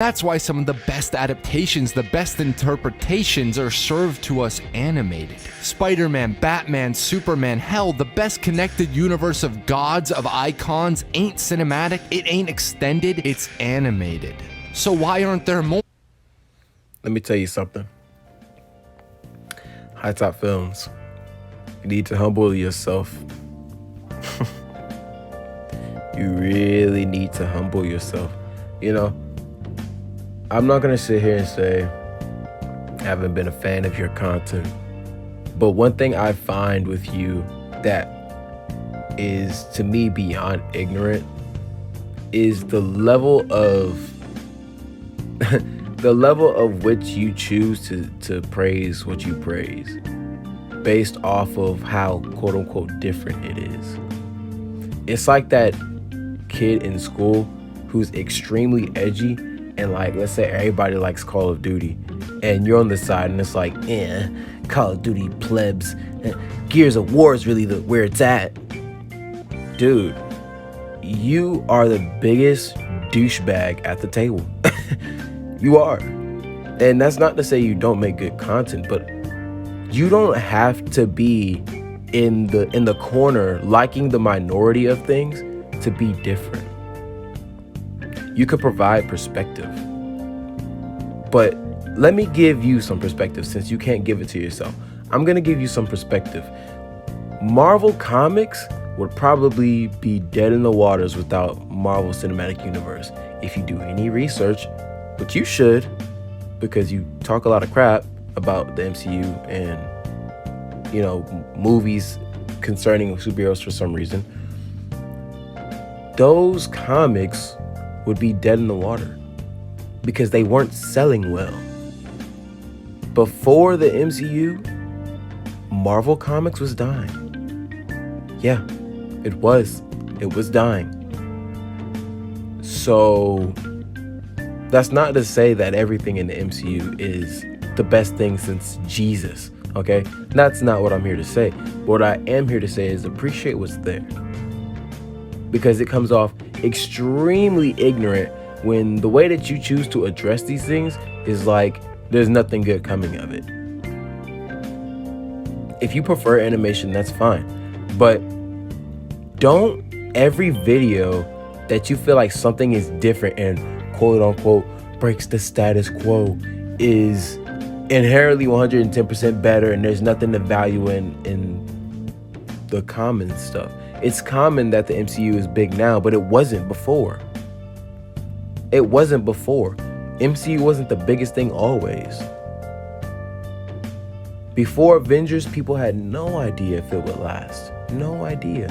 That's why some of the best adaptations, the best interpretations are served to us animated. Spider-Man, Batman, Superman, hell, the best connected universe of gods, of icons, ain't cinematic, it ain't extended, it's animated. So why aren't there more? Let me tell you something. HiTop Films, you need to humble yourself. You really need to humble yourself. You know, I'm not going to sit here and say I haven't been a fan of your content. But one thing I find with you that is, to me, beyond ignorant is the level of the level of which you choose to praise what you praise based off of how quote unquote different it is. It's like that kid in school who's extremely edgy, and like, let's say everybody likes Call of Duty and you're on the side and it's like, Call of Duty plebs, Gears of War is really where it's at. Dude, you are the biggest douchebag at the table. You are. And that's not to say you don't make good content, but you don't have to be in the corner liking the minority of things to be different. You could provide perspective. But let me give you some perspective since you can't give it to yourself. I'm going to give you some perspective. Marvel Comics would probably be dead in the waters without Marvel Cinematic Universe. If you do any research, which you should, because you talk a lot of crap about the MCU and, you know, movies concerning superheroes for some reason, those comics would be dead in the water because they weren't selling well. Before the MCU, Marvel Comics was dying. Yeah, it was. It was dying. So that's not to say that everything in the MCU is the best thing since Jesus, okay? That's not what I'm here to say. What I am here to say is appreciate what's there. Because it comes off extremely ignorant when the way that you choose to address these things is like there's nothing good coming of it. If you prefer animation, that's fine. But don't every video that you feel like something is different and quote unquote breaks the status quo is inherently 110% better and there's nothing to value in the common stuff. It's common that the MCU is big now, but it wasn't before. It wasn't before. MCU wasn't the biggest thing always. Before Avengers, people had no idea if it would last. No idea.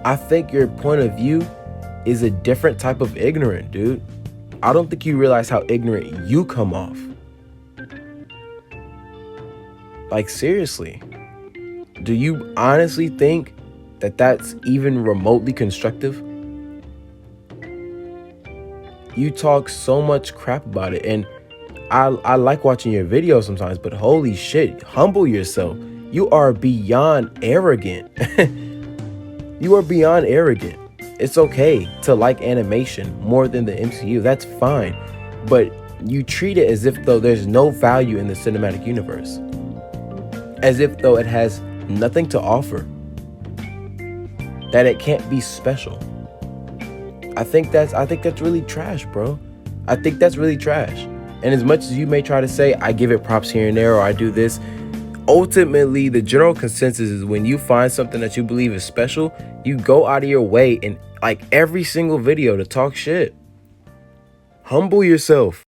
I think your point of view is a different type of ignorant, dude. I don't think you realize how ignorant you come off. Like, seriously. Do you honestly think that that's even remotely constructive? You talk so much crap about it, and I like watching your videos sometimes, but holy shit, humble yourself. You are beyond arrogant. You are beyond arrogant. It's okay to like animation more than the MCU. That's fine. But you treat it as if though there's no value in the cinematic universe. As if though it has nothing to offer. That it can't be special. I think that's really trash, bro. I think that's really trash. And as much as you may try to say, I give it props here and there, or I do this, ultimately, the general consensus is when you find something that you believe is special, you go out of your way in like every single video to talk shit. Humble yourself.